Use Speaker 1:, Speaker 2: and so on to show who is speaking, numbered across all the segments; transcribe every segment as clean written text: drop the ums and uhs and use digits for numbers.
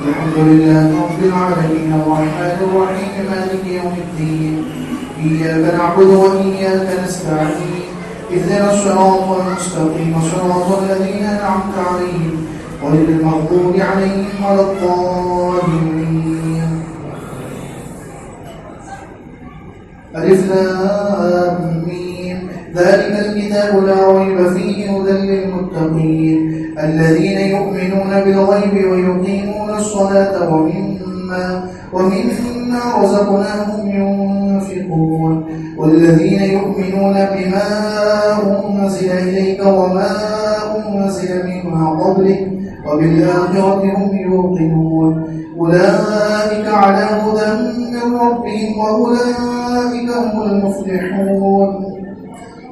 Speaker 1: الحمد لله رب العالمين الرحمن الرحيم مالك يوم الدين إياك نعبد وإياك نستعين اهدنا الصراط المستقيم صراط الذين أنعمت عليهم غير المغضوب عليهم ولا الضالين. ألف لام ميم ذلك الكتاب لا ريب فيه هدى للمتقين الذين يؤمنون بالغيب ويقيمون الصلاة ومما رزقناهم ينفقون والذين يؤمنون بما أنزل إليك وما أنزل من قبلك وبالآخرة هم يوقنون أولئك على هدى من ربهم وأولئك هم المفلحون.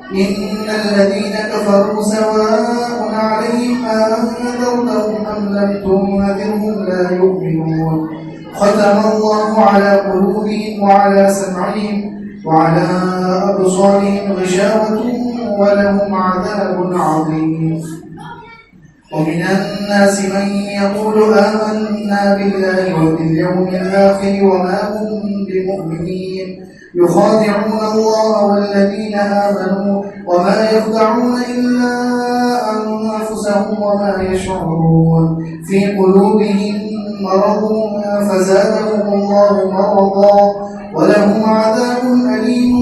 Speaker 1: إن الذين كفروا سواء عليهم أنذرتهم أم لم تنذرهم لا يؤمنون ختم الله على قلوبهم وعلى سمعهم وعلى أبصارهم غشاوة ولهم عذاب عظيم. ومن الناس من يقول آمنا بالله وباليوم الآخر وما هم بمؤمنين يخادعون الله والذين آمنوا وما يخدعون إلا أنفسهم وما يشعرون في قلوبهم مرض فزادهم الله مرضا ولهم عذاب أليم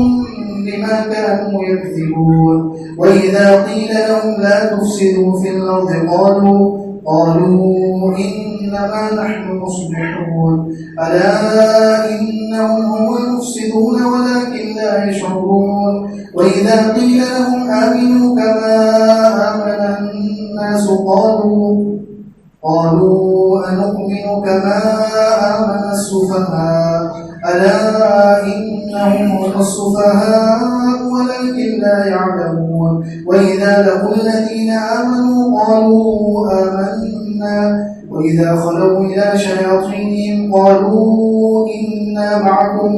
Speaker 1: بما كانوا يكذبون. وإذا قيل لهم لا تفسدوا في الأرض قالوا إنما نحن مصلحون ألا إنهم هم المفسدون ولكن لا يشعرون. وإذا قيل لهم آمنوا كما آمن الناس قالوا أنؤمن كما آمن السفهاء ألا إنهم هم السفهاء ولكن لا يعلمون. وإذا لقوا الذين آمنوا قالوا آمنا وإذا خلوا إلى شياطينهم قالوا إنا معكم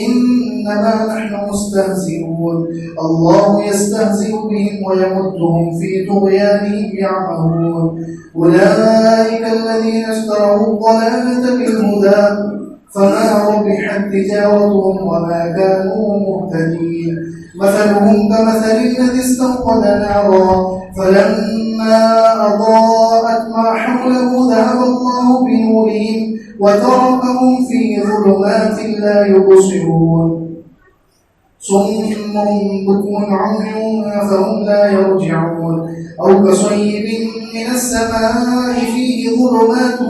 Speaker 1: إنما نحن مستهزئون الله يستهزئ بهم ويمدهم في طغيانهم يعمهون. أولئك الذين اشتروا الضلالة بالهدى فما ربحت تجارتهم وما كانوا مهتدين. مثلهم كمثل الذي استوقد نارا فلما أضاءت ما حوله ذهب الله بنورهم وتركهم في ظلمات لا يبصرون صم بكم عمي فهم لا يرجعون أو كصيب من السماء فيه ظلمات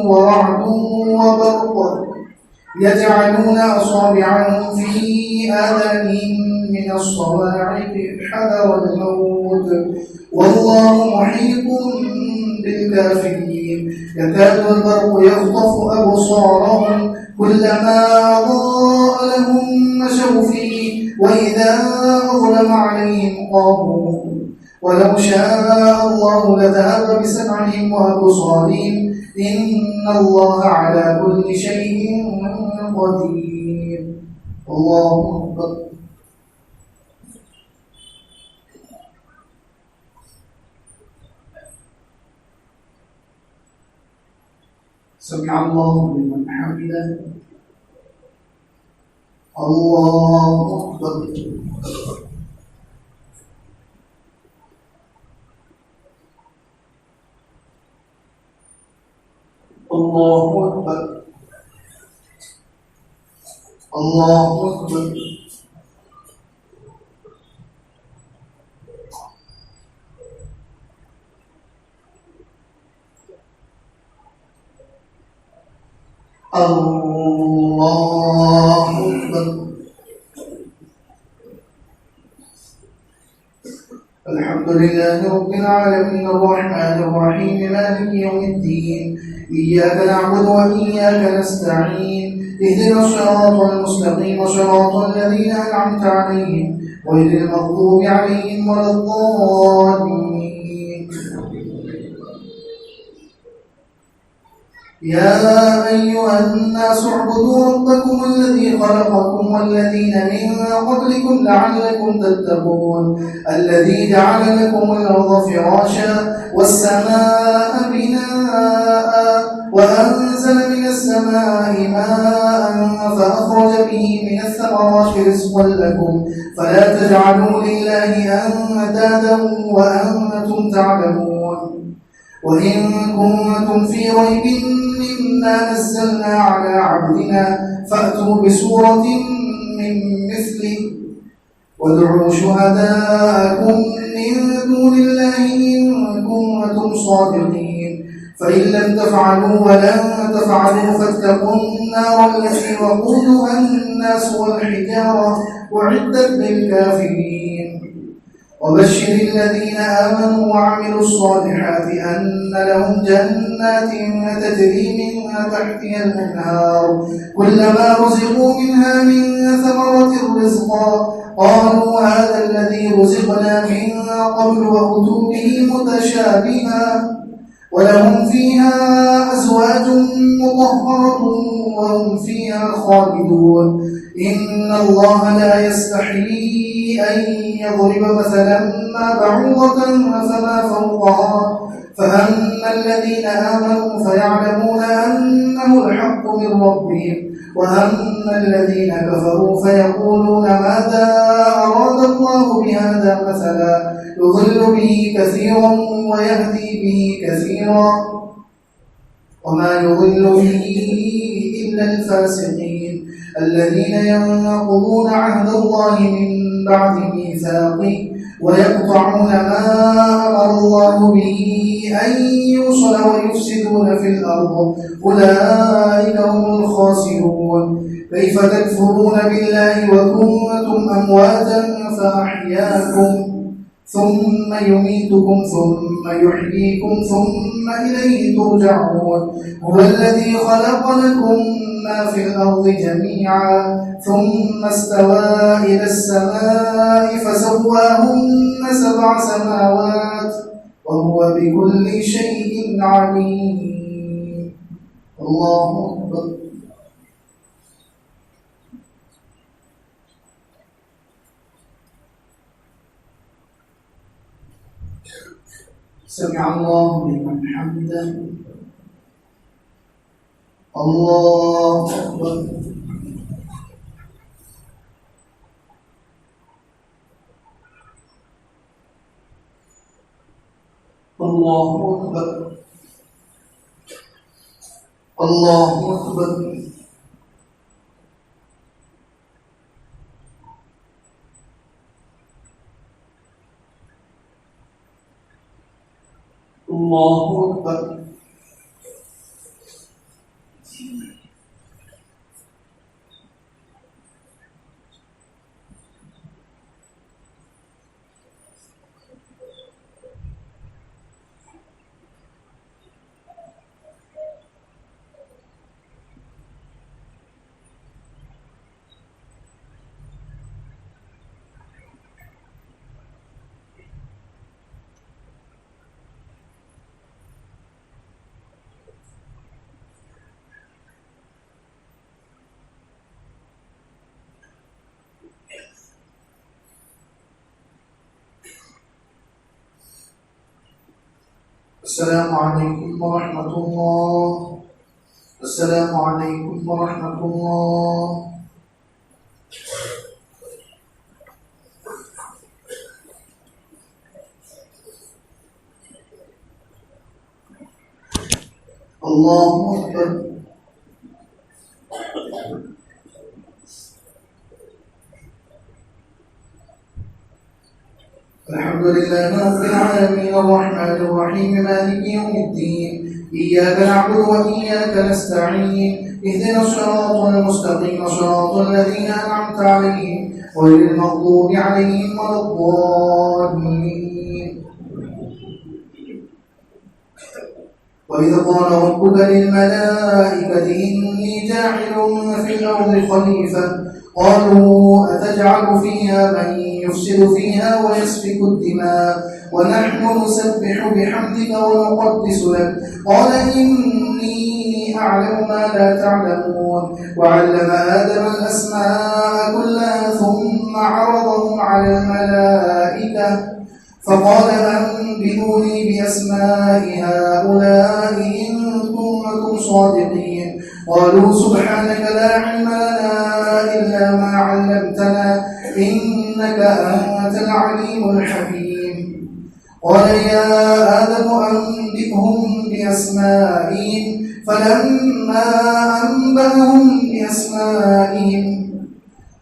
Speaker 1: ورعد وبرق يجعلون أصابعهم في آذانهم من الصواعق حذر الموت والله محيط بالكافرين. يكاد البرق يخطف أبصارهم كلما أضاء لهم مشوا فيه وإذا أظلم عليهم قاموا ولو شاء الله لذهب بسمعهم وأبصارهم إن الله على كل شيء قدير. الله أكبر. سمع الله لمن حمده. الله أكبر. الله أكبر. الله أكبر. الله أكبر. الحمد لله رب العالمين الرحمن الرحيم مالك يوم الدين إياك نعبد وإياك نستعين اهدنا الصراط المستقيم صراط الذين أنعمت عليهم غير المغضوب عليهم ولا الضالين. يا أيها الناس اعبدوا ربكم الذي خلقكم والذين من قبلكم لعلكم تتقون الذي جعل لكم الأرض فراشا والسماء بناء وأنزل من السماء ماء فأخرج به من الثمرات رزقا لكم فلا تجعلوا لله أندادا وأنتم تعلمون وإن كنتم في ريب مما نزلنا على عبدنا فأتوا بسورة من مثله وادعوا شهداءكم من دون الله إن كنتم صادقين فإن لم تفعلوا ولن تفعلوا فاتقوا النار التي وقودها الناس والحجارة أعدت للكافرين وبشر الذين آمنوا وعملوا الصالحات أن لهم جنات تجري من تحتها الأنهار كلما رزقوا منها من ثمرة رزقا قالوا هذا الذي رزقنا من قبل وأتوا به متشابها ولهم فيها أزواج مطهرة وهم فيها خالدون إن الله لا يستحيي أن يضرب مثلا ما بعوضة فما فوقها فأما الذين آمنوا فيعلمون أنه الحق من ربهم وأما الذين كفروا فيقولون ماذا أراد الله بهذا مثلا يضل به كثيرا ويهدي به كثيرا وما يضل به إلا الفاسقين الذين ينقضون عهد الله من بعد ميثاقه ويقطعون ما أمر الله به أن يوصل ويفسدون في الأرض أولئك هم الخاسرون كيف تكفرون بالله وكنتم أمواتا فأحياكم ثم يميتكم ثم يحييكم ثم إليه ترجعون هو الذي خلق لكم ما في الأرض جميعا ثم استوى إلى السماء فسواهن 7 سماوات وهو بكل شيء عليم الله أكبر سمع الله لمن حمده الله أكبر الله أكبر الله أكبر الله أكبر السلام عليكم ورحمة الله السلام عليكم ورحمة الله الله أكبر الحمد لله رب العالمين الرحمن الرحيم مالك يوم الدين إياك نعبد وإياك نستعين اهدنا الصراط المستقيم صراط الذين أنعمت عليهم غير المغضوب عليهم ولا الضالين وإذ قال ربك للملائكة إني جاعل في الأرض خليفة قالوا أتجعل فيها من يفسد فيها ويسفك الدماء ونحن نسبح بحمدك ونقدس لك قال إني أعلم ما لا تعلمون وعلم آدم الأسماء كلها ثم عرضهم على الملائكة فقال أنبئوني بأسماء هؤلاء إن كنتم صادقين. قالوا سبحانك لا علم لنا إلا ما علمتنا إنك أنت العليم الحكيم. قال يا آدم أنبئهم بأسمائهم فلما أنبأهم بأسمائهم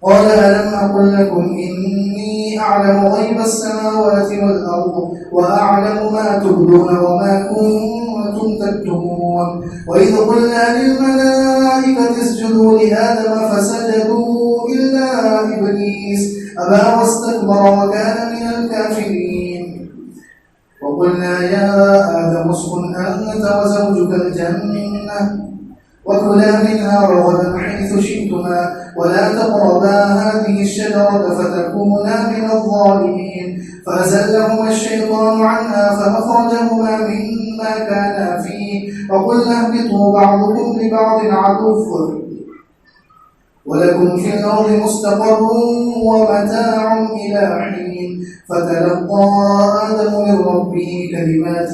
Speaker 1: قال ألم أقل لكم إني أعلم غيب السماوات والأرض وأعلم ما تبدون وما كنتم تكتمون. وإذ قلنا للملائكة اسجدوا لآدم فسجدوا إلا إبليس أبى واستكبر وكان من الكافرين. وقلنا يا آدم اسكن أنت وزوجك الجنة وكلا منها رغدا حيث شئتما ولا تقربا هذه الشجرة فتكونا من الظالمين. فأزلهما الشيطان عنها فأخرجهما مما كانا فيه وقلنا اهبطوا بعضكم لبعض عدو ولكم في الأرض مستقر ومتاع إلى حين. فتلقى آدم من ربه كلمات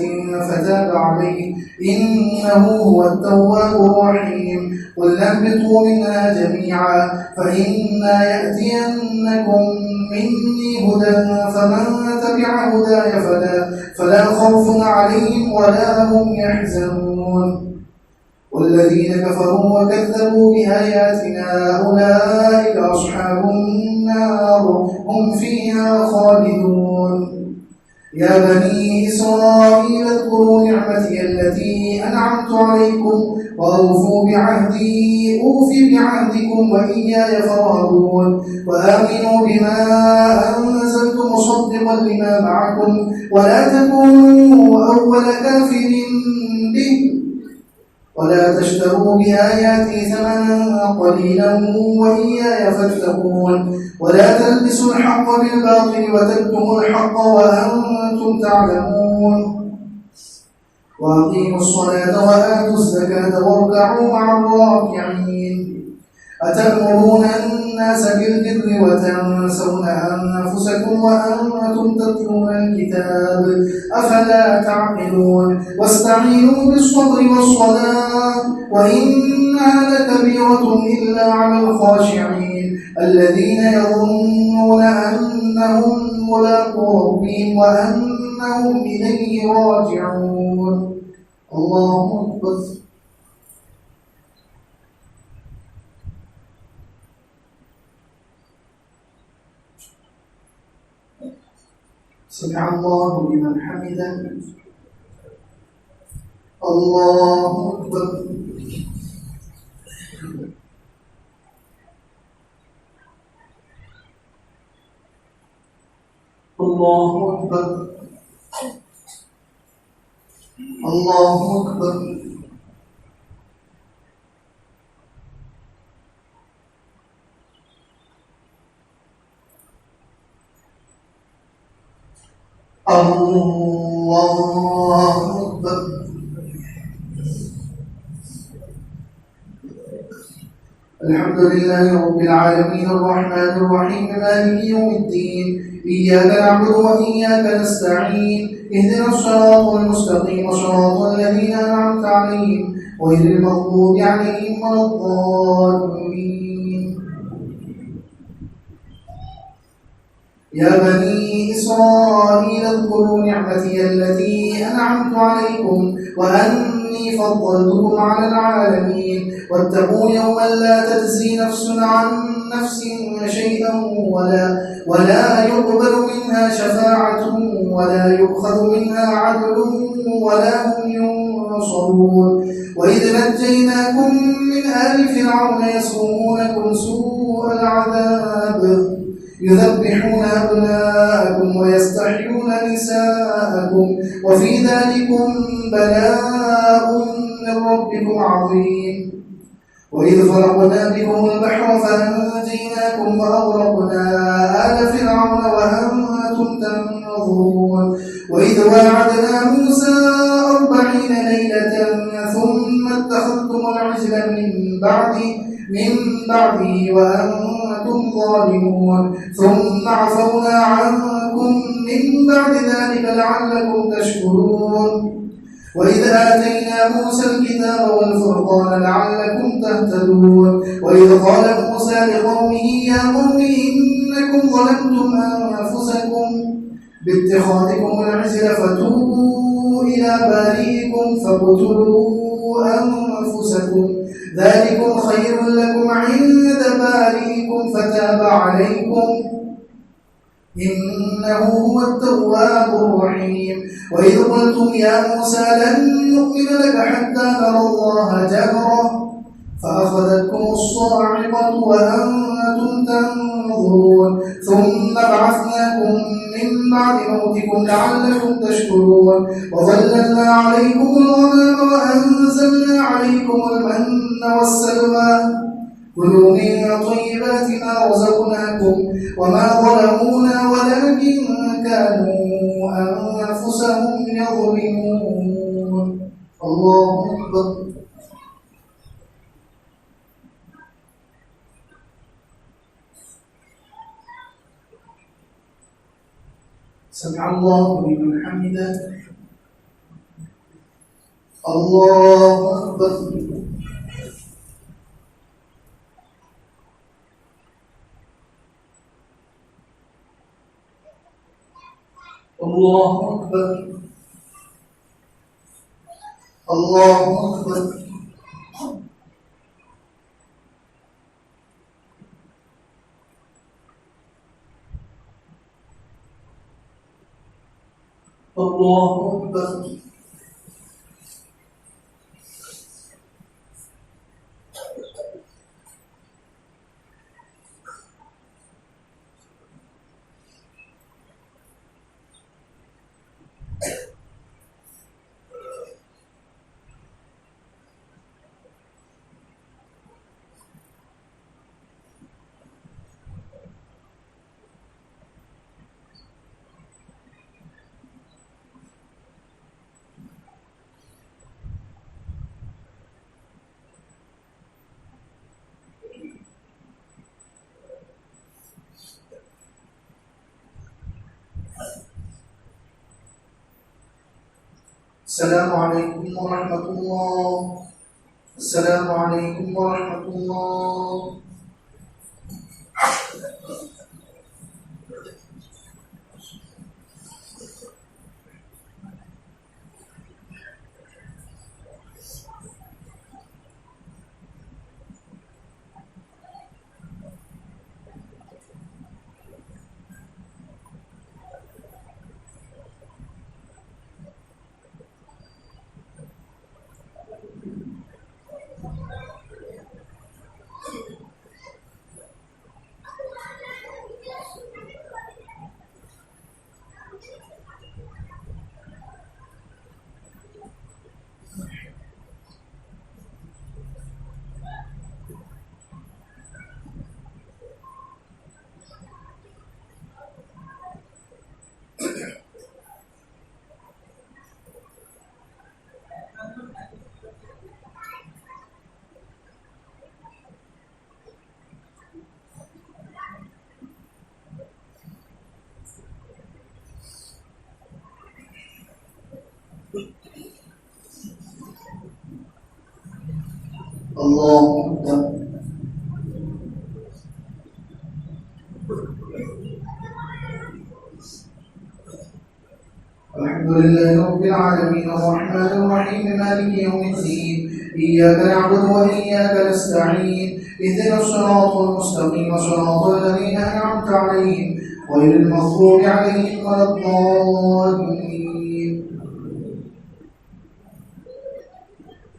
Speaker 1: فتاب عليه إنه هو التواب الرحيم. قلنا اهبطوا منها جميعا فإما يأتينكم مني هدى فمن تبع هداي فلا خوف عليهم ولا هم يحزنون. والذين كفروا وكذبوا بآياتنا أولئك أصحاب النار هم فيها خالدون. يا بني إسرائيل اذكروا نعمتي التي أنعمت عليكم وأوفوا بعهدي أوف بعهدكم وإياي فارهبون. وآمنوا بما أنزلت مصدقا لما معكم ولا تكونوا أول كافر به ولا تشتروا بآياتي ثمنا قليلا وإياي فاتقون. ولا تلبسوا الحق بالباطل وتكتموا الحق وأنتم تعلمون. وأقيموا الصلاة وآتوا الزكاة واركعوا مع الراكعين. أتأمرون الناس بالبر وتنسون أنفسكم وأنتم تتلون الكتاب أفلا تعقلون. واستعينوا بالصبر والصلاة وإنها لكبيرة إلا على الخاشعين الذين يظنون أنهم ملاقو ربهم وأنهم إليه راجعون. الله أكبر. سمع الله لمن حمده. الله أكبر. الله أكبر. الله أكبر. الله أكبر. الحمد لله رب العالمين الرحمن الرحيم مالك يوم الدين إياك نعبد وإياك نستعين اهدنا الصراط المستقيم صراط الذين أنعمت عليهم غير المغضوب عليهم ولا الضالين. يا بني إسرائيل اذكروا نعمتي التي أنعمت عليكم وأني فضلتكم على العالمين. واتقوا يوما لا تجزي نفس عن نفس شيئا ولا يقبل منها شفاعة ولا يؤخذ منها عدل ولا هم ينصرون. وإذ نجيناكم من آل فرعون يسومونكم سوء العذاب يذبحون أبناءكم ويستحيون نساءكم وفي ذلكم بلاء من ربكم عظيم. وإذ فرقنا بكم البحر فأنجيناكم وأغرقنا آل فرعون وأنتم تنظرون. وإذ واعدنا موسى 40 ليلة ثم اتخذتم العجل من بعده وأنتم ظالمون ثم عفونا عنكم من بعد ذلك لعلكم تشكرون. وإذ آتينا موسى الكتاب والفرقان لعلكم تهتدون وإذ قال موسى لقومه يا قوم إنكم ظلمتم أنفسكم باتخاذكم العجل فتوبوا إلى بارئكم فاقتلوا أنفسكم ذلكم خير لكم عند بارئكم فتاب عليكم إنه هو التواب الرحيم وإذ قلتم يا موسى لن نؤمن لك حتى نرى الله جهرة فأخذتكم الصاعقة وأنتم تنظرون ثم بعثناكم من بعد موتكم لعلكم تشكرون وظللنا عليكم الغمام وأنزلنا عليكم المن والسلوى كلوا من طيبات ما رزقناكم وما ظلمونا ولكن كانوا أنفسهم يظلمون الله أكبر سمع الله لمن حمده الله أكبر الله أكبر الله أكبر الله أكبر السلام عليكم ورحمة الله السلام عليكم ورحمة الله الله أكبر الحمد لله رب العالمين الرحمن الرحيم مالك يوم الدين إياك نعبد وإياك نستعين اهدنا الصراط المستقيم صراط الذين أنعمت عليهم غير المغضوب عليهم ولا الضالين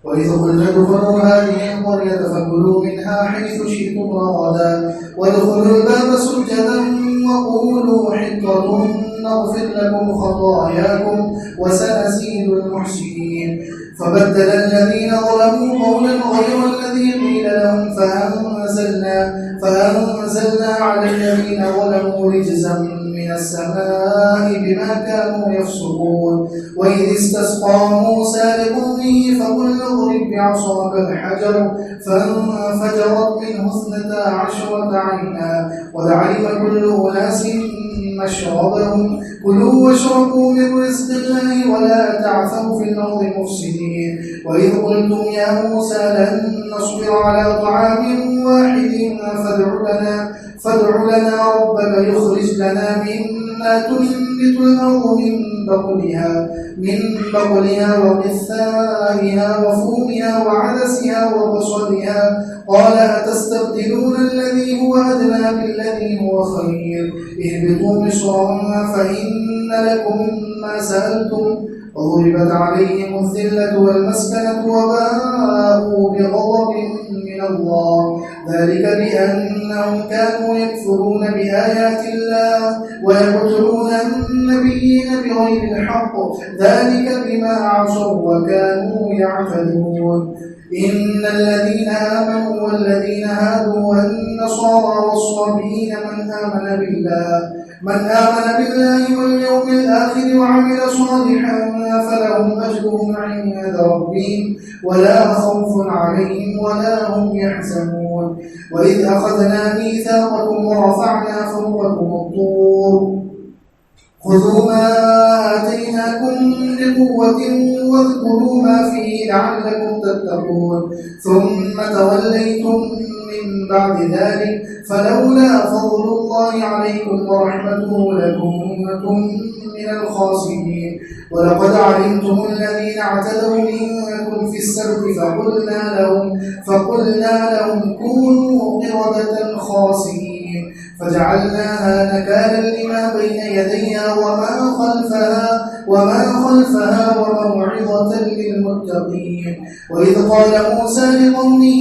Speaker 1: وإذ قلنا ادخلوا هذه القرية فكلوا منها حيث شئتم رغدا وادخلوا الباب سجدا وقولوا حطة نغفر لكم خطاياكم وسنزيد المحسنين فبدل الذين ظلموا قولا غير الذي قيل لهم فأنزلنا على الذين ظلموا رجزا من السماء بما كانوا يفسقون وإذ استسقى موسى لقومه فقل اضرب بعصاك الحجر فانفجرت منه 12 عينا قد علم كل أناس مشربهم كلوا واشربوا من رزق الله ولا تعثوا في الأرض مفسدين. وإذ قلتم يا موسى لن نصبر على طعام واحد فادع لنا ربك يخرج لنا مما تنبت الأرض من بقلها وقثائها وفومها وعدسها وبصلها قال أتستبدلون الذي هو أدنى بالذي هو خير اهبطوا مصرا فإن لكم ما سألتم وضربت عليهم الذلة والمسكنة وباءوا بغضب من الله ذلك بأنهم كانوا يكفرون بآيات الله ويقتلون النبيين بغير الحق ذلك بما عصوا وكانوا يعتدون. إن الذين آمنوا والذين هادوا والنصارى والصابئين من آمن بالله واليوم الآخر وعمل صالحا فلهم أجرهم عند ربهم ولا خوف عليهم ولا هم يحزنون. وإذ أخذنا ميثاقكم ورفعنا فوقكم الطور خذوا ما آتيناكم بقوة واذكروا ما فيه لعلكم تتقون ثم توليتم من بعد ذلك فلولا فضل الله عليكم ورحمته لكنتم من الخاسرين. ولقد علمتم الذين اعتدوا منكم في السبت فقلنا لهم كونوا قردة خاسئين فجعلناها نكالا لما بين يديها وما خلفها وموعظة للمتقين. وإذ قال موسى لقومه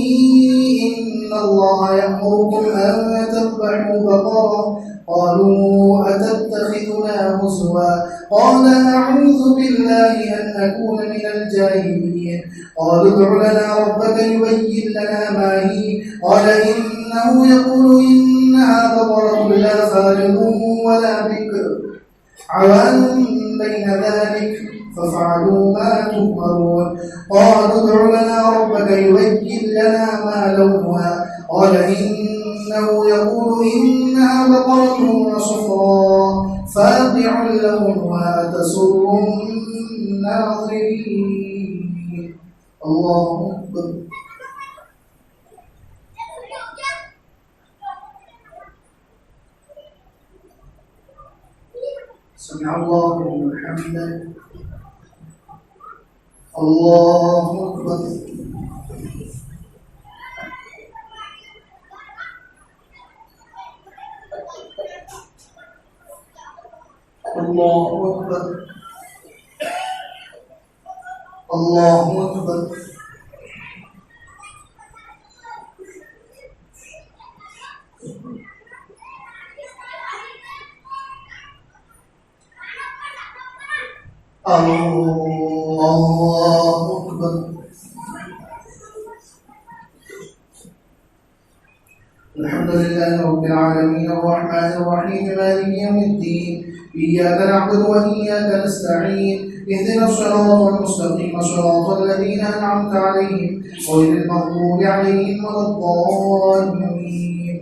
Speaker 1: إن الله يأمركم أن تذبحوا بقرة قالوا أتتخذنا هزوا قال أعوذ بالله أن أكون من الجاهلين. قالوا ادع لنا ربك يبين لنا ما هي قال إنه يقول إنها بقرة لا فارغ ولا بكر عوان بين ذلك فافعلوا ما تؤمرون. قالوا ادع لنا ربك يبين لنا ما لونها قال إنه يقول إنها بقرة صفراء فاقع لونها تسر الناظرين. الله أكبر. سمع الله لمن حمده. الله أكبر. الله أكبر. الله أكبر. الله أكبر. الحمد لله رب العالمين الرحمن الرحيم مالك يوم الدين إياك نعبد وإياك نستعين اهدنا الصراط المستقيم صراط الذين أنعمت عليهم غير المغضوب عليهم ولا الضالين.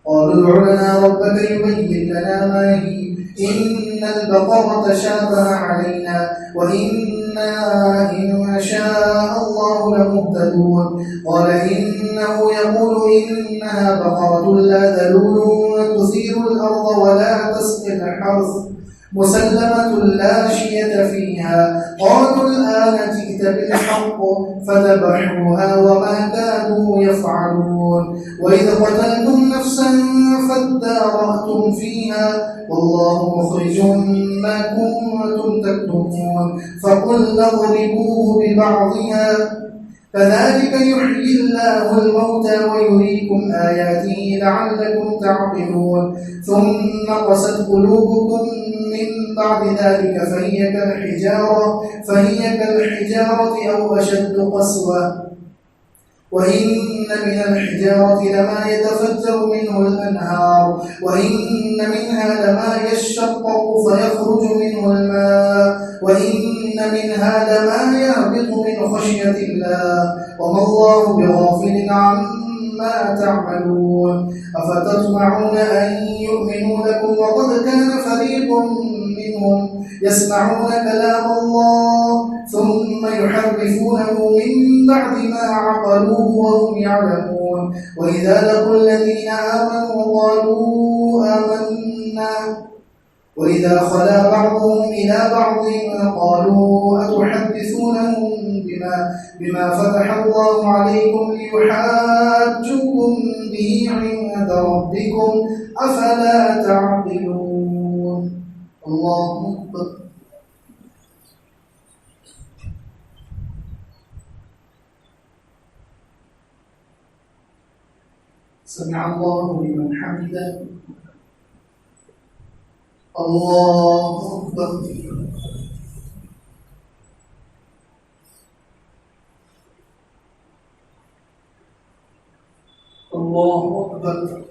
Speaker 1: قالوا ادع لنا ربك يبين لنا ما هي إن البقرة شابه علينا وإنا إن شاء الله لمهتدون. قال إنه يقول إنها بقرة لا ذلول تثير الأرض ولا تسقي الحرث مسلمة لا شية فيها. قالوا الآن جئت بالحق فذبحوها وما كانوا يفعلون. وإذ قتلتم نفسا فادارأتم فيها والله مخرج ما كنتم تكتمون فقلنا اضربوه ببعضها كذلك يحيي الله الموتى ويريكم آياته لعلكم تعقلون. ثم قست قلوبكم من بعد ذلك فهي كالحجارة أو أشد قسوة وإن من الحجارة لما يتفجر منه الأنهار وإن منها لما يشقق فيخرج منه الماء وإن منها لما يهبط من خشية الله وما الله بغافل عما ما تعملون أفتطمعون أن يؤمنوا لكم وقد كان فريق منهم يسمعون كلام الله ثم يحرفونه من بعد ما عقلوه وهم يعلمون وإذا لقوا الذين آمنوا قالوا آمنا وإذا خلا بعضهم إلى بعض قالوا أتحدثونهم بما فتح الله عليكم ليحاجوكم به عند ربكم أفلا تعقلون الله أكبر سمع الله لمن حمده الله أكبر الله أكبر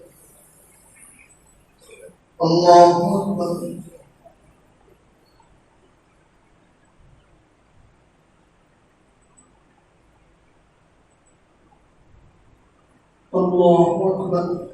Speaker 1: الله أكبر الله أكبر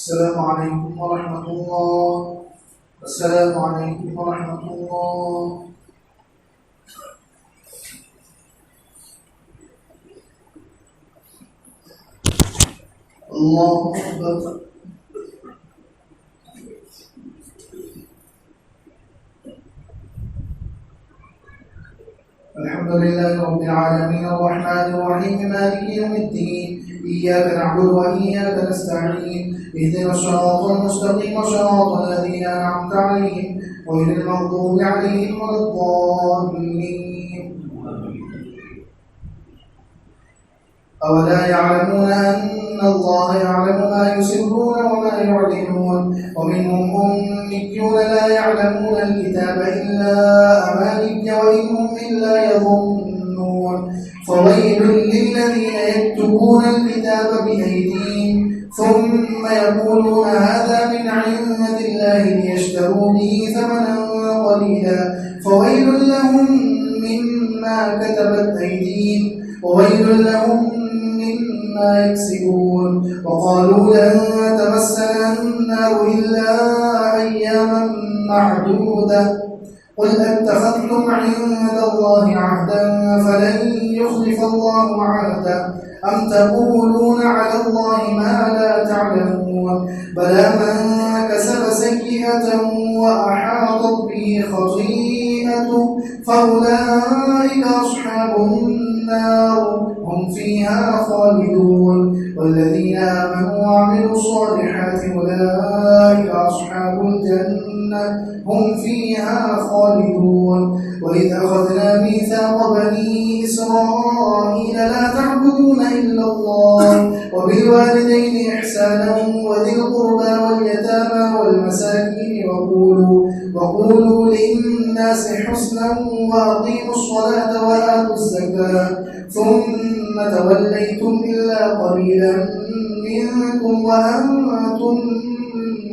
Speaker 1: السلام عليكم ورحمة الله. السلام عليكم ورحمة الله. الله أكبر. الحمد لله رب العالمين الرحمن الرحيم مالك يوم الدين إياك نعبد وإياك نستعين اهدنا الصراط المستقيم صراط الذين أنعمت عليهم غير المغضوب عليهم ولا الضالين. أولا يعلمون أن الله يعلم ما يسرون وما يعلنون ومنهم أميون لا يعلمون الكتاب إلا أماني وإنهم إلا يظنون فويل للذين يكتبون الكتاب بأيديهم ثم يقولون هذا من عند الله ليشتروا به ثمنا قليلا فويل لهم مما كتبت أيديهم وويل لهم مما يكسبون وقالوا لن تمسنا النار إلا أياما معدودة قل أتخذتم عند الله عهدا فلن يخلف الله عهدا أم تقولون على الله ما لا تعلمون بلى من كسب سيئة وأحاطت به خطيئته فأولئك أصحاب النار هم فيها خالدون والذين آمنوا وعملوا الصالحات أولئك أصحاب الجنة هم فيها خالدون وإذ أخذنا ميثاق بني إسرائيل لا تعبدون إلا الله وبالوالدين إحسانا وذي القربى واليتامى والمساكين وقولوا للناس حسنا وأقيموا الصلاة وآتوا الزكاة ثم توليتم إلا قليلا منكم وأنتم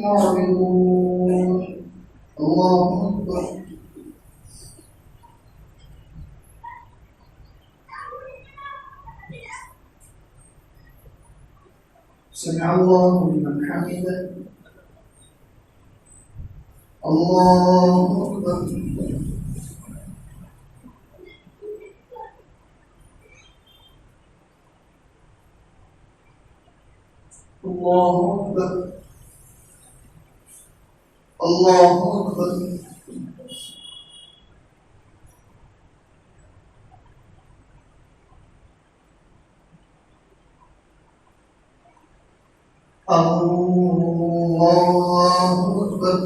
Speaker 1: معرضون. الله أكبر. سمع الله لمن حمده. الله أكبر. الله أكبر. الله أكبر. الله أكبر.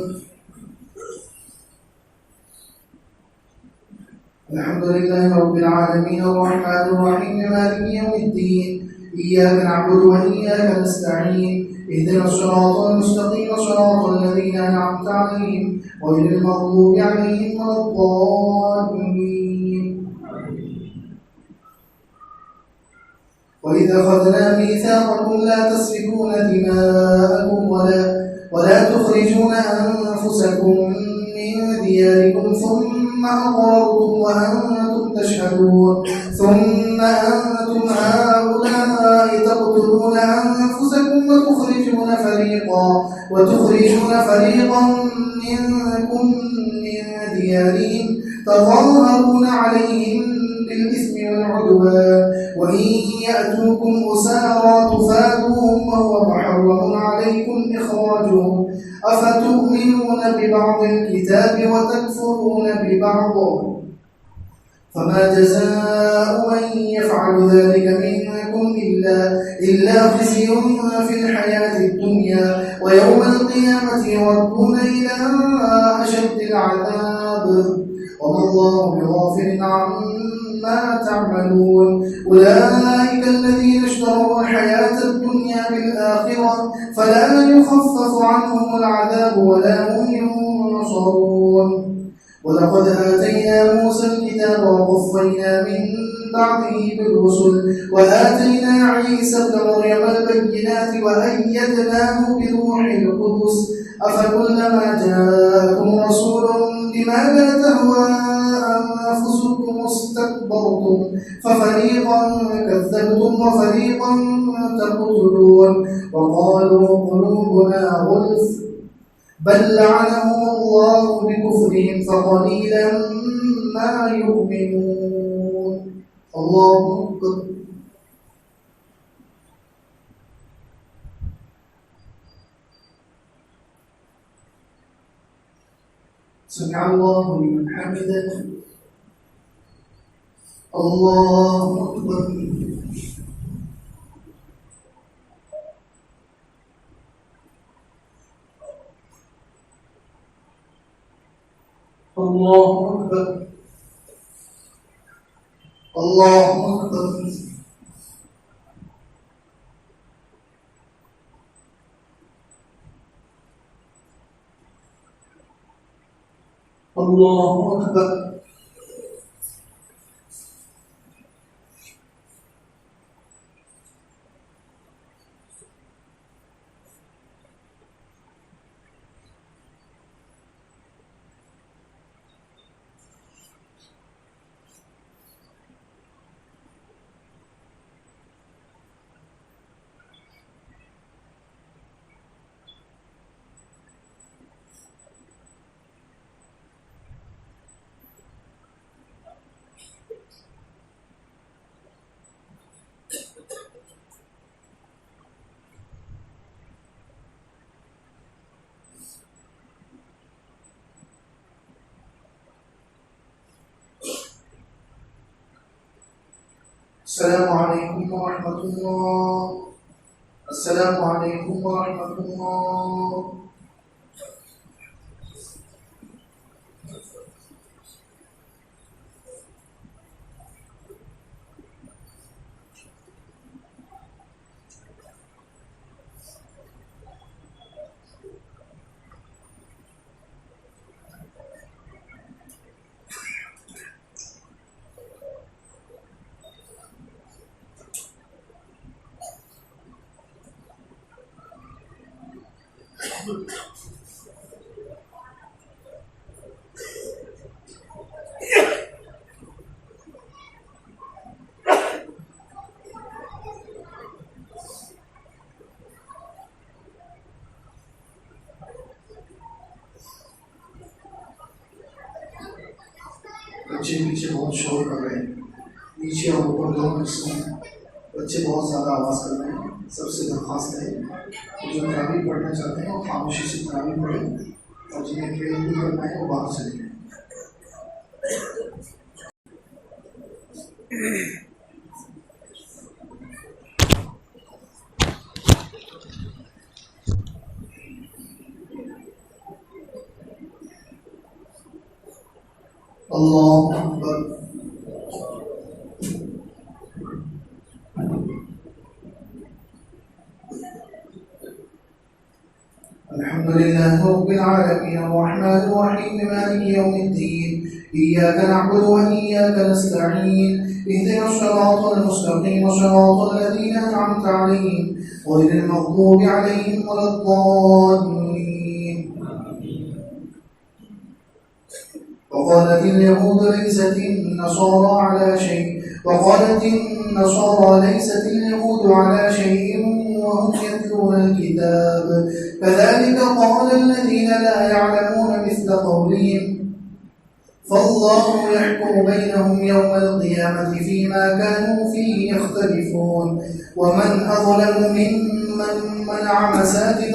Speaker 1: الحمد لله رب العالمين الرحمن الرحيم مالك يوم الدين إياك نعبد وإياك نستعين اهدنا الصراط المستقيم صراط الذين أنعمت عليهم غير المغضوب عليهم ولا الضالين. وإذ أخذنا ميثاقكم لا تسفكون دماءكم ولا تخرجون أنفسكم من دياركم ثم أقررتم وأنتم تشهدون ثم أنتم هؤلاء تقتلون أنفسكم وتخرجون فريقا منكم من ديارهم تظاهرون عليهم بالإثم والعدوان وإن يأتوكم أسارى تفادوهم وهو محرم عليكم إخراجهم أفتؤمنون ببعض الكتاب وتكفرون ببعض فما جزاء من يفعل ذلك منكم إلا خزي في الحياة الدنيا ويوم القيامة يردون إلى أشد العذاب وما الله بغافل عما تعملون. أولئك الذين اشتروا الحياة الدنيا بالآخرة فلا يخفف عنهم العذاب ولا هم ينصرون. ولقد آتينا موسى الكتاب وقفينا من بعده بالرسل وآتينا عيسى ابن مريم البينات وأيدناه بروح القدس أفكلما جاءكم رسول بما لا تهوى أنفسكم استكبرتم ففريقا كذبتم وفريقا تقتلون وقالوا قلوبنا غلف بل لعنهم الله بكفرهم فقليلا ما يؤمنون. الله أكبر. سمع الله لمن حمده. الله أكبر. الله أكبر. الله أكبر. الله أكبر. السلام عليكم ورحمة الله. السلام عليكم ورحمة الله. बच्चे नीचे बहुत शोर कर रहे हैं, नीचे और ऊपर दोनों हिस्सों में बच्चे बहुत ज़्यादा आवाज़ कर रहे हैं। सबसे दरख्वास्त है जो तरावी पढ़ना चाहते हैं वो खामोशी से तरावी पढ़ें और जिन्हें खेल भी करना है वो बाहर चले जाएं। الله أكبر. الحمد لله رب العالمين الرحمن الرحيم مالك يوم الدين إياك نعبد وإياك نستعين اهدنا الصراط المستقيم صراط الذين أنعمت عليهم غير المغضوب عليهم ولا الضالين. وقالت اليهود ليست النصارى على شيء ليست اليهود على شيء وهم يتلون الكتاب كذلك قال الذين لا يعلمون مثل قولهم فالله يحكم بينهم يوم القيامة فيما كانوا فيه يختلفون. ومن أظلم ممن منع مساجد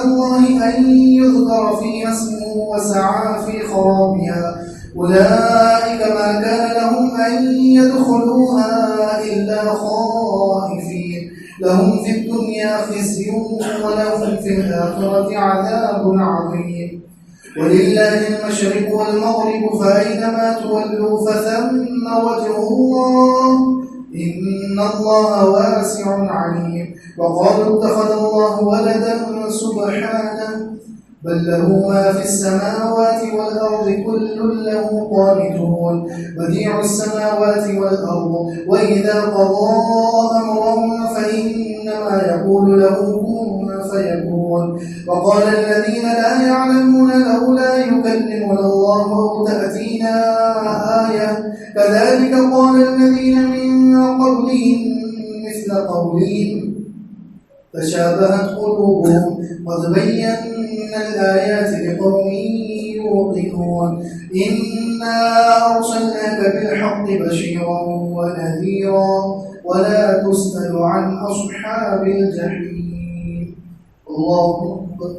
Speaker 1: الله أن يذكر فيها اسمه وسعى في خرابها أولئك ما كان لهم أن يدخلوها إلا خائفين لهم في الدنيا خزي ولهم في الآخرة عذاب عظيم. ولله المشرق والمغرب فأينما تولوا فثم وجه الله إن الله واسع عليم. وقالوا اتخذ الله ولدا سبحانه بل له ما في السماوات والأرض كل له قانتون بديع السماوات والأرض وإذا قضى أمرا فإنما يقول له كن فيكون. وقال الذين لا يعلمون لولا يكلمنا الله أو تأتينا آية كذلك قال الذين من قبلهم مثل قولهم تشابهت قلوبهم قد بينا الآيات لقوم يوقنون. إنا أرسلناك بالحق بشيرا ونذيرا ولا تسأل عن أصحاب الجحيم. الله أكبر.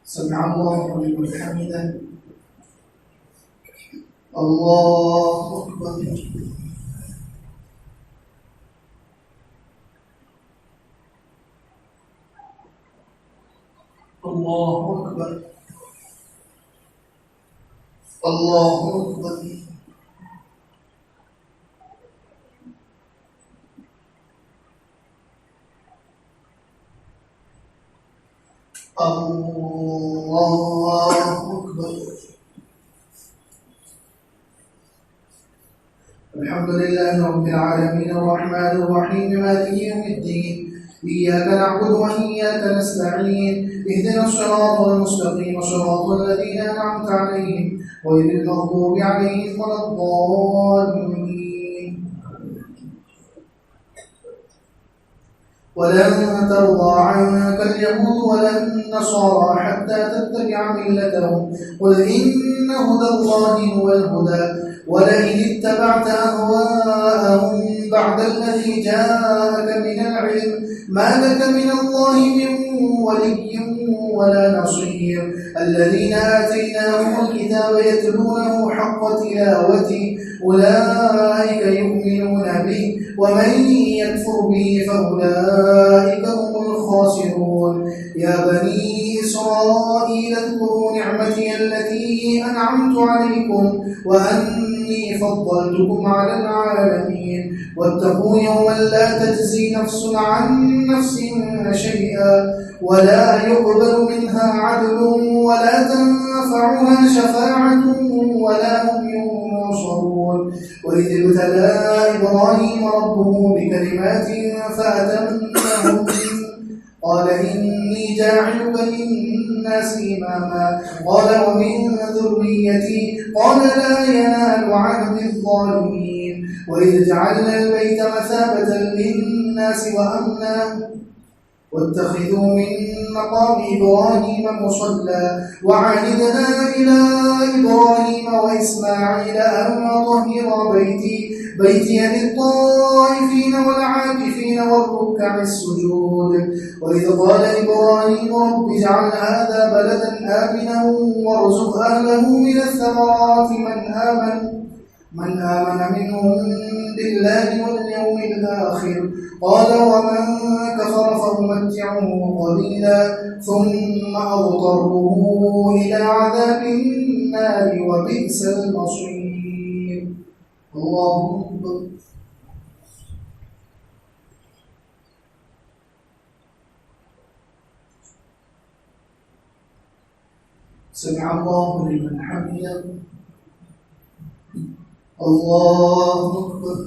Speaker 1: سمع الله لمن حمده. الله أكبر. الله أكبر. الله أكبر. الله أكبر. الحمد لله رب العالمين الرحمن الرحيم مالك يوم الدين إياك نعبد وإياك نستعين اهدنا الصراط المستقيم صراط الذين أنعمت عليهم غير المغضوب عليهم ولا الضالين. ولن ترضى عنك اليهود ولا النصارى حتى تتبع ملتهم قل إن هدى الله هو الهدى ولئن اتبعت أهواءهم بعد الذي جاءك من العلم ما لك من الله من ولي ولا نصير. الذين آتيناهم الكتاب يتلونه حق تلاوته أولئك يؤمنون به ومن يكفر به فأولئك هم الخاسرون. يا بني إسرائيل اذكروا نعمتي التي أنعمت عليكم وأني فضلتكم على العالمين واتقوا يوما لا تجزي نفس عن نفس شيئا ولا يقبل منها عدل ولا تنفعها شفاعة ولا هم ينصرون. وإذ ابتلى إبراهيم ربه بكلمات فأتمهن قال إني جاعلك للناس إماما قال ومن ذريتي قال لا ينال عهد الظالمين. وإذ جعلنا البيت مثابة للناس وأمنا واتخذوا من مقام إبراهيم مصلى وعهدنا إلى إبراهيم وإسماعيل أن طهر بيتي للطائفين والعاكفين والركع السجود. وإذ قال إبراهيم رب اجعل هذا بلدا آمنا وارزق أهله من الثمرات من آمن منهم بالله بالله واليوم الآخر. قال ومن كفر فأمتعه قليلا ثم أضطره إلى عذاب النار وبئس المصير. الله أكبر. سمع الله لمن حمده. الله أكبر.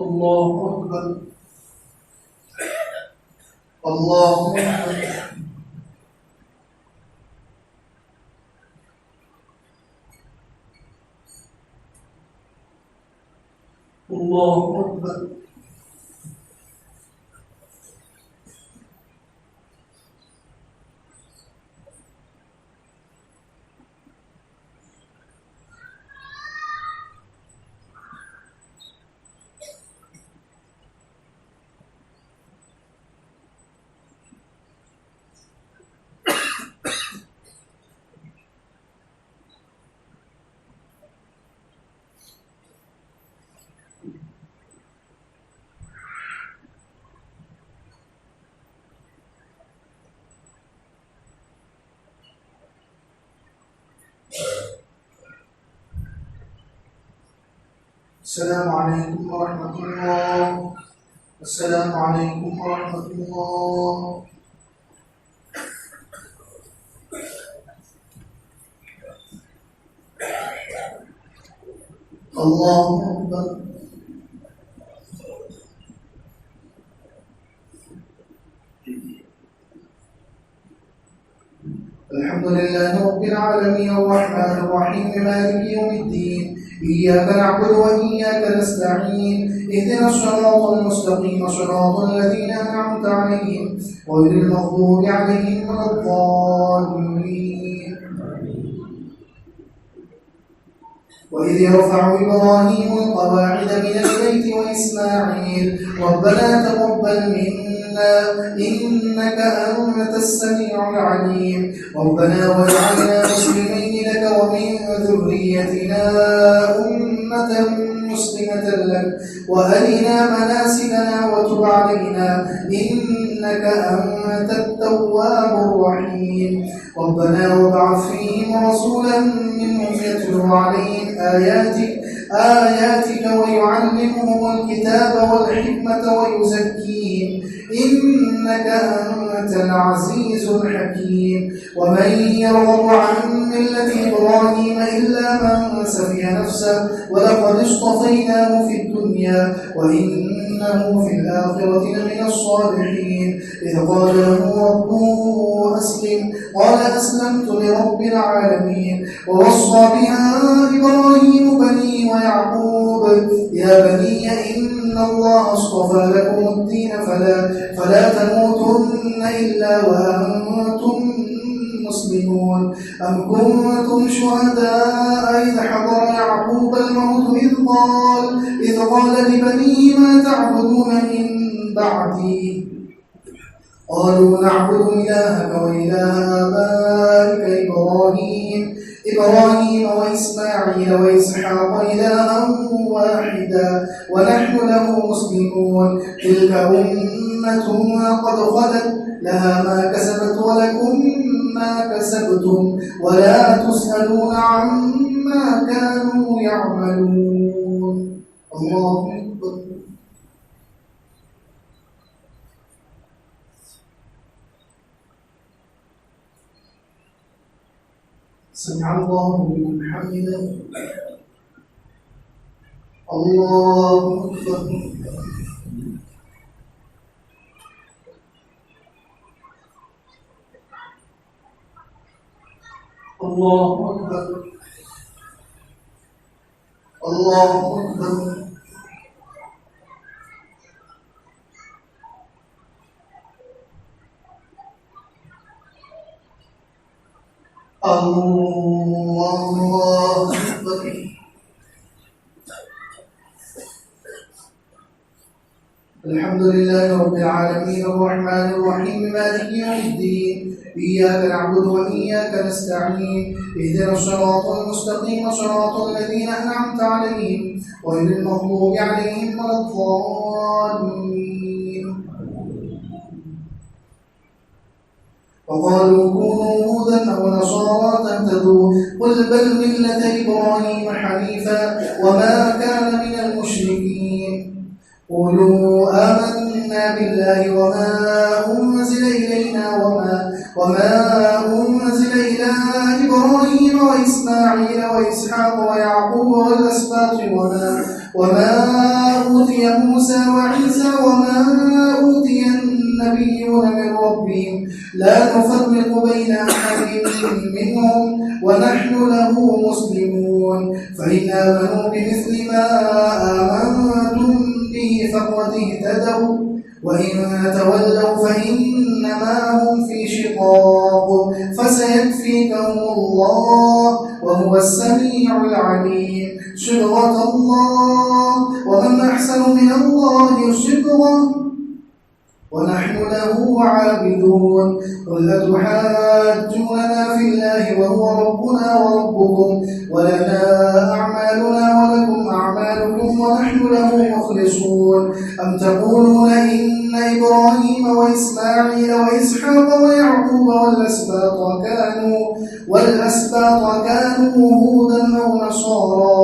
Speaker 1: الله أكبر. الله أكبر. الله أكبر. السلام عليكم ورحمة الله. السلام عليكم ورحمة الله. الله أكبر. الحمد لله رب العالمين الرحمن الرحيم مالك يوم الدين إياك نعبد وإياك نستعين اهدنا الصراط المستقيم صراط الذين أنعمت عليهم غير المغضوب عليهم ولا الضالين. وإذ يرفع إبراهيم القواعد من البيت وإسماعيل ربنا تقبل منا إنك أنت السميع العليم ربنا واجعلنا مسلمين لك ومن ذريتنا أمة مسلمة لك وأرنا مناسكنا وتب علينا إنك أنت التواب الرحيم ربنا وابعث فيهم رسولا منهم يتلو عليهم آياتك ويعلمهم الكتاب والحكمة ويزكيهم إنك أنت العزيز الحكيم ومن يرغب عن ملة إبراهيم إلا من سفه نفسه ولقد اصطفيناه في الدنيا وإنه في الآخرة لمن الصالحين إذ قال له ربه أسلم قال أسلمت لرب العالمين ووصى بها إبراهيم بنيه ويعقوب يا بني إن الله اصطفى لكم الدين فلا تموتن إلا وأنتم مسلمون أم كنتم شهداء إذ حضر يعقوب الموت إذ قال لبنيه ما تعبدون من بعدي قالوا نعبد إلهك وإله آبائك إبراهيم وإسماعيل وإسحاق إلها واحدا ونحن له مسلمون تلك أمة قد خلت لها ما كسبت ولكم ما كسبتم ولا تسألون عما كانوا يعملون. الله أكبر. سمع الله لمن حمده. الله أكبر. الله أكبر. الله أكبر. الله أكبر. الحمد لله رب العالمين الرحمن الرحيم مالك يوم الدين إياك نعبد وإياك نستعين اهدنا الصراط المستقيم صراط الذين أنعمت عليهم غير المغضوب عليهم ولا الضالين. وقالوا كونوا هودا أو نصارى تهتدوا قل بل ملة إبراهيم حنيفا وما كان من المشركين. قولوا آمنا بالله وما أنزل إلينا وما أنزل إلى إبراهيم وإسماعيل وإسحاق ويعقوب والأسباط وما أوتي موسى وعيسى وما أوتي النبيون من ربهم لا نفرق بين أحد منهم ونحن له مسلمون. فإن آمنوا بمثل ما آمنتم به فقد اهتدوا وإن تولوا فإنما هم في شقاق فسيكفيكهم الله وهو السميع العليم. صبغة الله ومن أحسن من الله صبغة ونحن له عابدون. قل أتحاجوننا في الله وهو ربنا وربكم ولنا أعمالنا ولكم أعمالكم ونحن له مخلصون. أم تقولون إن إبراهيم وإسماعيل وإسحاق ويعقوب والأسباط كانوا هودا أو نصارى؟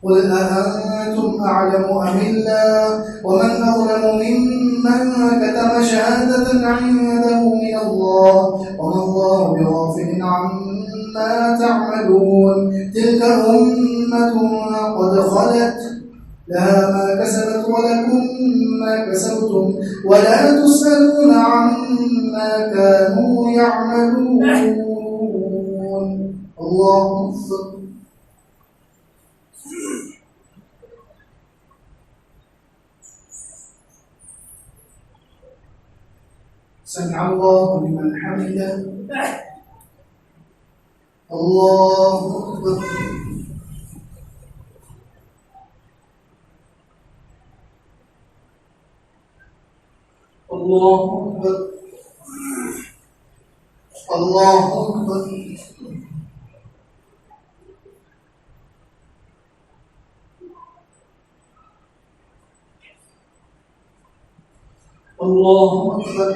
Speaker 1: قل أأنتم أعلم أم الله؟ ومن أظلم ممن كتم شهادة عنده من الله وما الله بغافل عما تعملون. تلك أمة قد خلت لها ما كسبت ولكم ما كسبتم ولا تسألون عما كانوا يعملون. الله أكبر. سمع الله لمن حمده. الله أكبر. الله أكبر. الله أكبر. الله أكبر.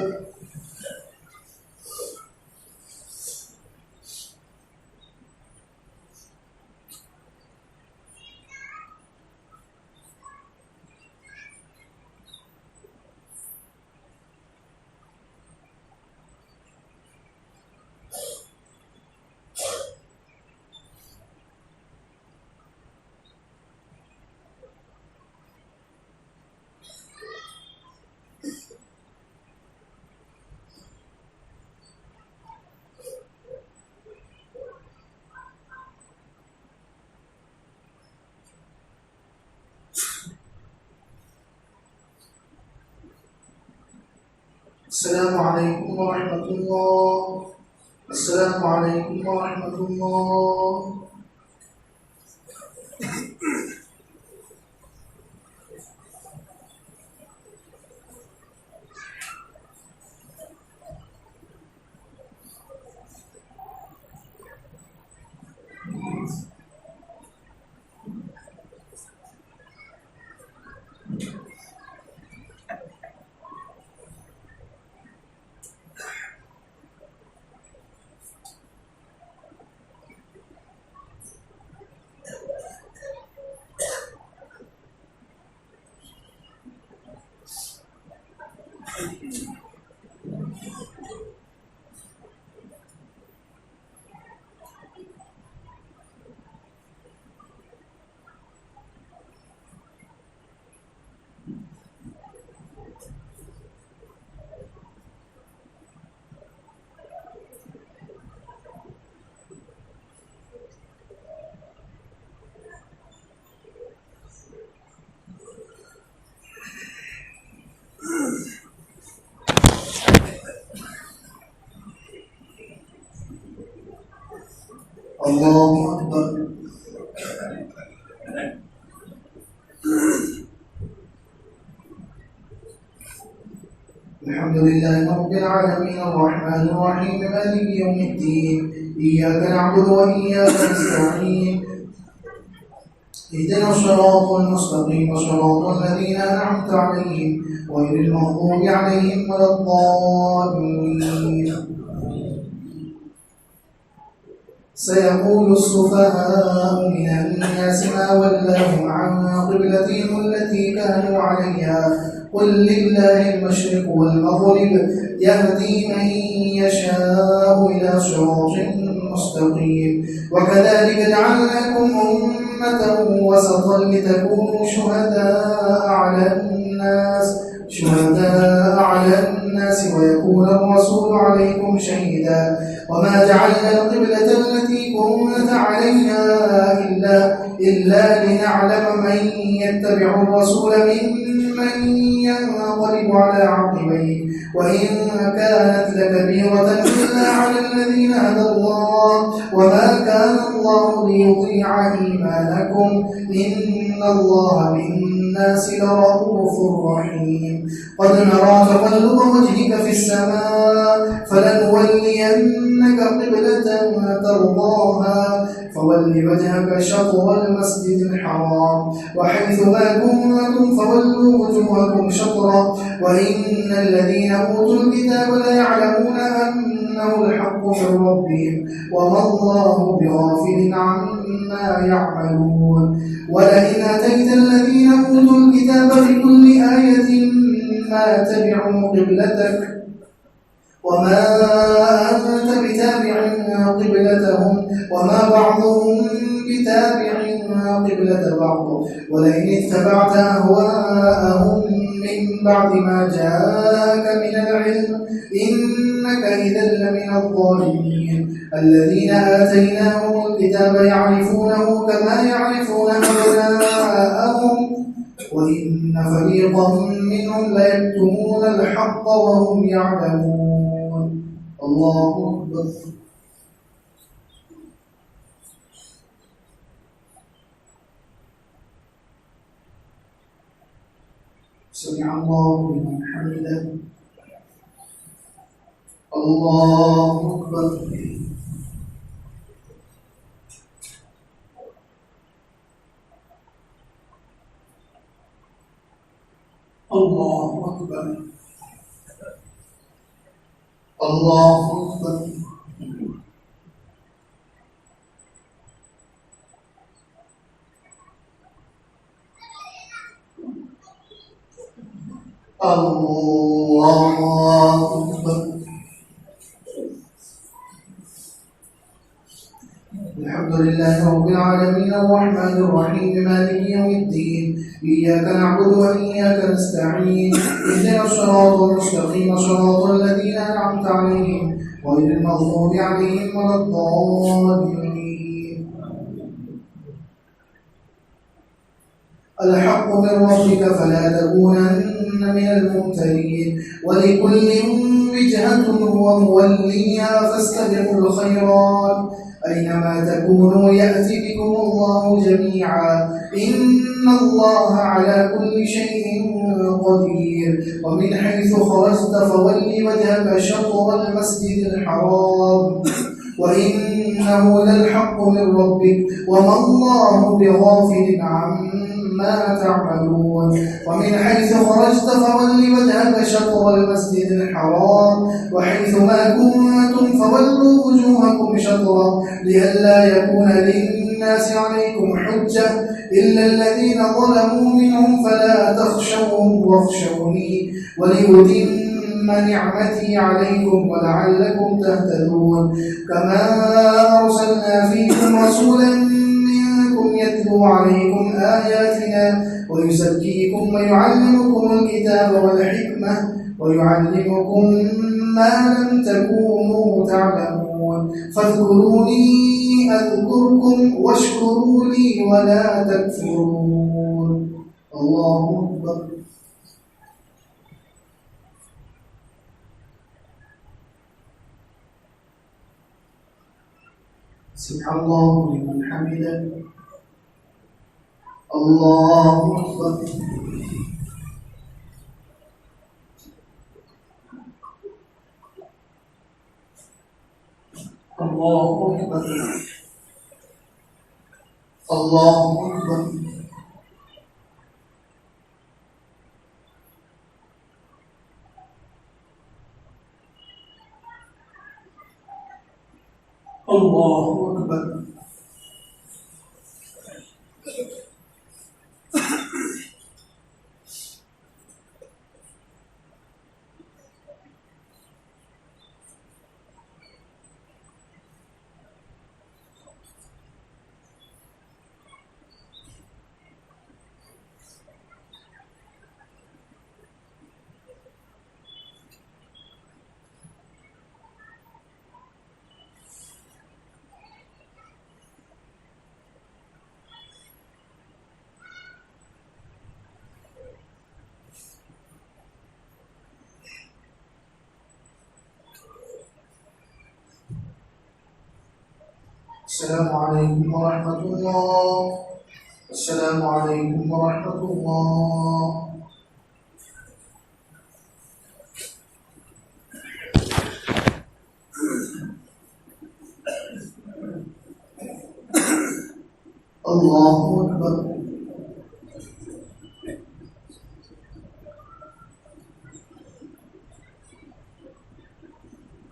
Speaker 1: السلام عليكم ورحمة الله. السلام عليكم ورحمة الله. الله أكبر. رب العالمين الرحمن الرحيم مالك يوم الدين إياك نعبد وإياك نستعين اهدنا الصراط المستقيم صراط الذين أنعمت عليهم غير المغضوب عليهم ولا الضالين. سيقول السفهاء من الناس ما ولاهم عن قبلتهم التي كانوا عليها قل لله المشرق والمغرب يهدي من يشاء إلى صراط مستقيم. وكذلك جعلناكم أمة وسطا لتكونوا شهداء على الناس ويكون الرسول عليكم شهيدا. وما جعلنا القبلة التي كنت عليها إلا لنعلم من يتبع الرسول ممن ينقلب على عقبيه وإن كانت لكبيرة إلا على الذين هدى الله وما كان الله ليضيع إيمانكم إن الله بالناس لرؤوف رحيم. قد نرى تقلب وجهك في السماء فلنولينك قبلة ترضاها فول وجهك شطر المسجد الحرام وحيث ما كنتم فولوا وجوهكم شطرا وإن الذين أوتوا الكتاب ليعلمون أنه الحق من ربهم وما الله بغافل عما يعملون. ولئن أتيت الذين أوتوا الكتاب بكل آية ما تبعوا قبلتك وما أنت بتابع قبلتهم وما بعضهم بتابع قبلة بعض ولئن اتبعت أهواءهم من بعد ما جاءك من العلم إنك إذا لمن الظالمين. الذين آتيناهم الكتاب يعرفونه كما يعرفون أبناءهم وإن فريقا منهم ليكتمون الحق وهم يعلمون. الله أكبر. سمع الله لمن حمده. الله أكبر. الله أكبر. الله أكبر. الله أكبر. الحمد لله رب العالمين الرحمن الرحيم مالك يوم الدين إياك نعبد وإياك نستعين اهدنا الصراط المستقيم صراط الذين أنعمت عليهم غير المغضوب عليهم ولا الضالين. الحق من ربك فلا تكونن من الممترين ولكل وجهة هو موليها فاستبقوا الخيرات أينما تكونوا يأتي بكم الله جميعا إن الله على كل شيء قدير. ومن حيث خرجت فول وجهك شطر المسجد الحرام وإنه للحق من ربك وما الله بغافل عما تعملون. ومن حيث خرجت فول وجهك شطر المسجد الحرام وحيث ما كنتم فولوا وجوهكم شطرا لئلا يكون للناس عليكم حجة إلا الذين ظلموا منهم فلا تخشوهم واخشوني ولأتم نعمتي عليكم ولعلكم تهتدون. كما أرسلنا فيكم رسولا منكم يتلو عليكم آياتنا ويزكيكم ويعلمكم الكتاب والحكمة ويعلمكم ما لم تكونوا تعلمون فاذكروني أذكركم واشكروا لي ولا تكفرون. الله أكبر. سمع الله لمن حمده. الله أكبر. الله أكبر. الله أكبر. الله أكبر. السلام عليكم ورحمة الله. السلام عليكم ورحمة الله. الله أكبر.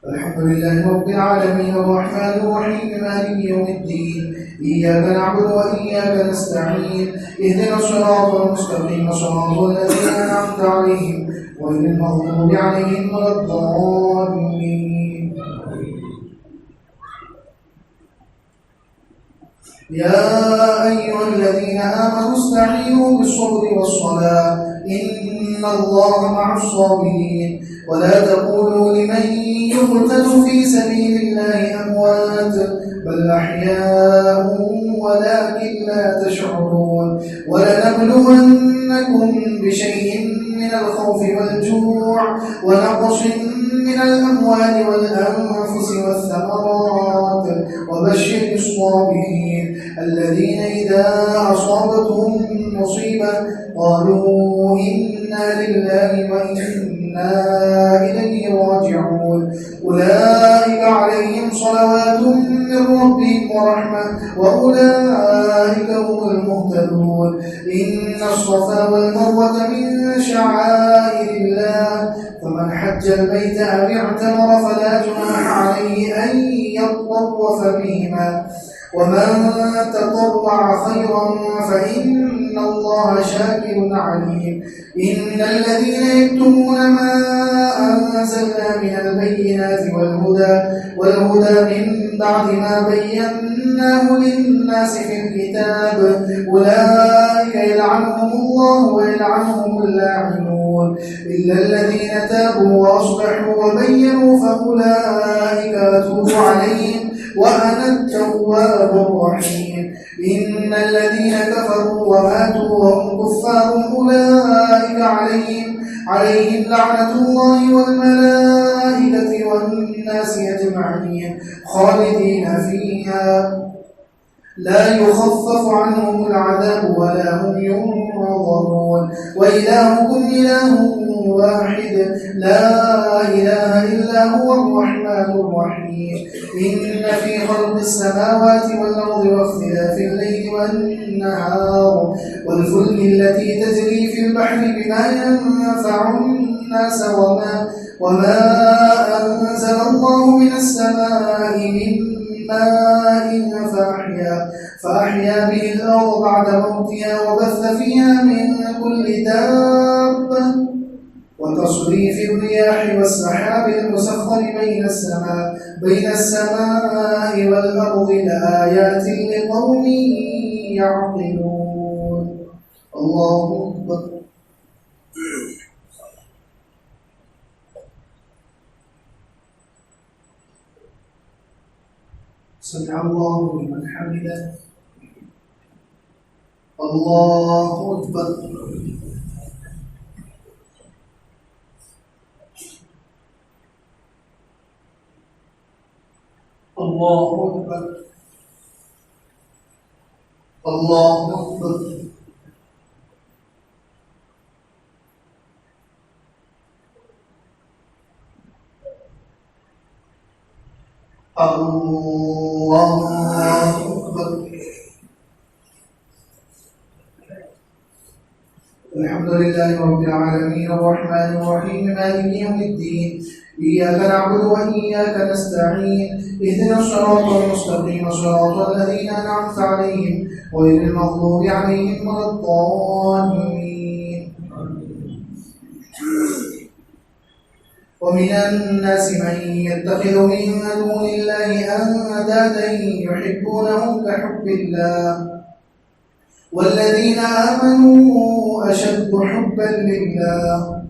Speaker 1: الحمد لله رب العالمين الرحمن الرحيم مالك يوم الدين إياك نعبد وإياك نستعين اهدنا الصراط المستقيم صراط الذين أنعمت عليهم غير المغضوب عليهم ولا الضالين. يا أيها الذين آمنوا استعينوا بالصبر والصلاة إن الله مع الصابرين ولا تقولوا لمن يقتل في سبيل الله أموات بل أحياء ولكن لا تشعرون. ولنبلونكم بشيء من الخوف والجوع ونقص من الأموال والأنفس والثمرات وبشر الصابرين الذين إذا أصابتهم مصيبة قالوا إنا لله وإنا إليه راجعون. أولئك عليهم صلوات من ربهم ورحمة وأولئك هم المهتدون. إن الصفا والمروة من شعائر الله فمن حج البيت أو اعتمر فلا جناح عليه أن يطوف بهما ومن تطوع خيرا فإن الله شاكر عليم. إن الذين يكتمون ما أنزلنا من البينات والهدى من بعد ما بيناه للناس في الكتاب أولئك يلعنهم الله ويلعنهم اللاعنون إلا الذين تابوا وأصلحوا وبينوا فأولئك أتوب عليهم وأنا التواب الرحيم. إن الذين كفروا وماتوا وهم كفار أولئك عليهم لعنة الله والملائكة والناس أجمعين خالدين فيها لا يخفف عنهم العذاب ولا هم ينظرون. وإلهكم إله واحد لا إله إلا هو الرحمن الرحيم. إن في خلق السماوات والأرض واختلاف الليل والنهار والفلك التي تجري في البحر بما ينفع الناس وما أنزل الله من السماء من ماء فأحيا به الأرض بعد موتها وبث فيها من كل دابة وتصريف الرياح والسحاب المسخر بين السماء والأرض لآيات لقوم يعقلون. الله أكبر. سمع الله لمن حمده. الله أكبر. الله أكبر. الله أكبر. الله أكبر. الحمد لله رب العالمين الرحمن الرحيم مالك يوم الدين إياك نعبد وإياك نستعين اهدنا الصراط المستقيم صراط الذين أنعمت عليهم غير المغضوب عليهم ولا الضالين. ومن الناس من يتخذ من دون الله أندادا يحبونهم كحب الله والذين آمنوا أشد حبا لله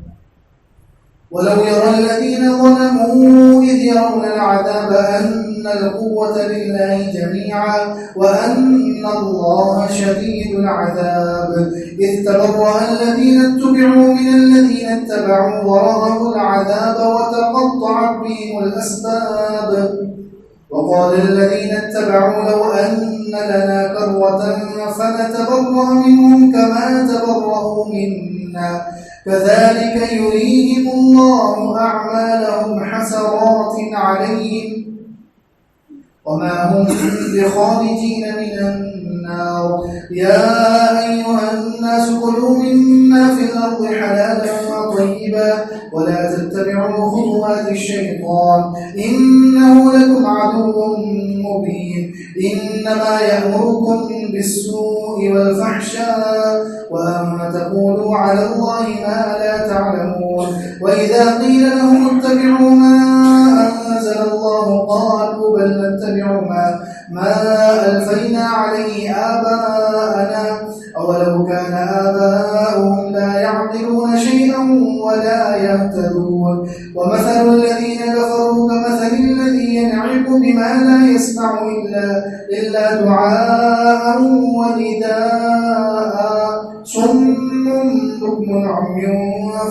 Speaker 1: ولو يرى الذين ظلموا إذ يرون العذاب أن القوة لله جميعا وأن الله شديد العذاب إذ تبرأ الذين اتبعوا من الذين اتبعوا ورأوا العذاب وتقطعت بهم الأسباب وقال الذين اتبعوا لو أن لنا كرة فنتبرأ منهم كما تبرأوا منا كذلك يريهم الله أعمالهم حسرات عليهم وما هم بخارجين من النار. يا أيها الناس كلوا مما في الأرض حلالا طيبا ولا تتبعوا خطوات الشيطان إنه لكم عدو مبين. إنما يأمركم بالسوء والفحشاء وأن تقولوا على الله ما لا تعلمون. وإذا قيل لهم اتبعوا ما أنزل الله قالوا بل نتبع ما ألفينا عليه آباءنا أولو كان آباؤهم لا يعقلون شيئا ولا يهتدون. ومثل الذين كفروا كمثل الذي ينعق بما لا يسمع إلا دعاء ونداء صم بكم عمي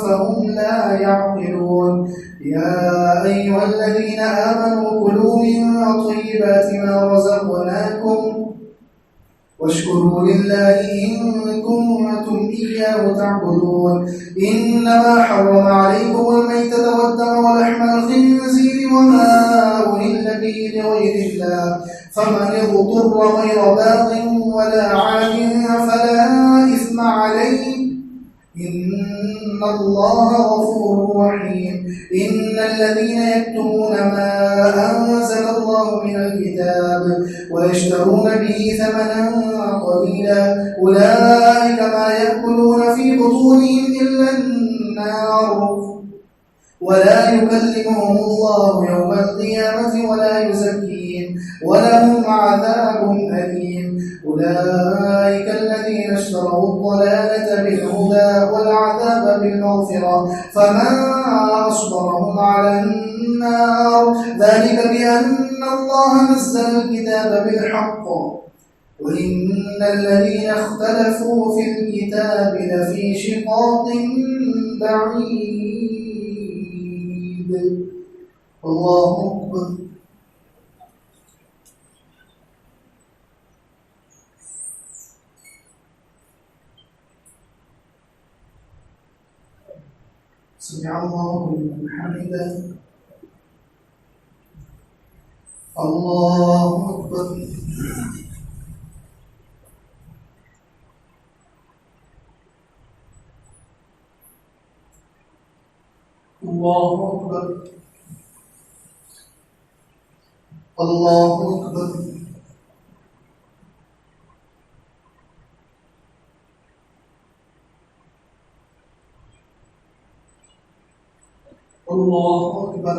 Speaker 1: فهم لا يعقلون. يا أيها الذين آمنوا كلوا من طيبات ما رزقناكم واشكروا لله إن كنتم إياه تعبدون. إنما حرم عليكم الميتة والدم ولحم الخنزير وما أهل به لغير الله فمن اضطر غير باغ ولا عاد فلا إثم عليه إن الله غفور رحيم. إن الذين يكتمون ما أنزل الله من الكتاب ويشترون به ثمنا قليلا أولئك ما يأكلون في بطونهم إلا النار ولا يكلمهم الله يوم القيامة ولا يزكيهم ولهم عذاب أليم. أولئك الذين اشتروا الضلالة بالهدى والعذاب بالمغفرة فما أصبرهم على النار ذلك بأن الله نزل الكتاب بالحق وإن الذين اختلفوا في الكتاب لفي شقاق بعيد. الله أكبر. سمع الله لمن حمده. الله أكبر. الله أكبر. الله أكبر. الله أكبر.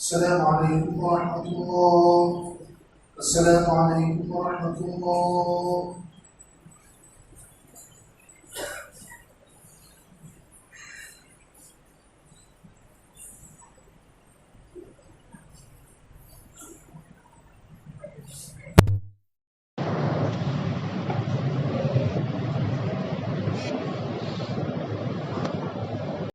Speaker 1: السلام عليكم ورحمة الله. السلام عليكم ورحمة الله.